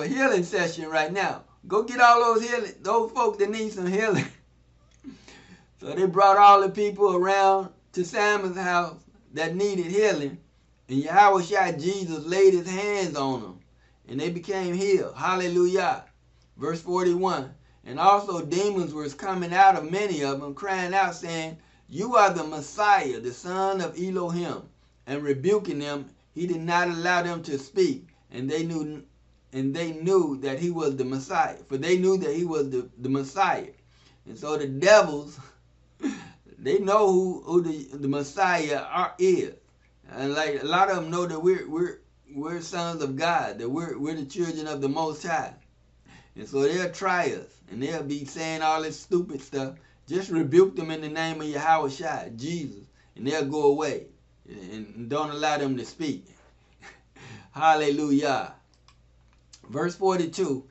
a healing session right now. Go get all those folks that need some healing. So they brought all the people around to Simon's house that needed healing. And Yahawashi, Jesus, laid his hands on them. And they became healed. Hallelujah. Verse 41. And also demons were coming out of many of them, crying out, saying, "You are the Messiah, the son of Elohim." And rebuking them, he did not allow them to speak. And they knew that he was the Messiah. For they knew that he was the Messiah. And so the devils, they know who the Messiah is. And like a lot of them know that we're sons of God, that we're the children of the Most High. And so they'll try us, and they'll be saying all this stupid stuff. Just rebuke them in the name of Yahawashi, Jesus, and they'll go away. And don't allow them to speak. Hallelujah. Verse 42.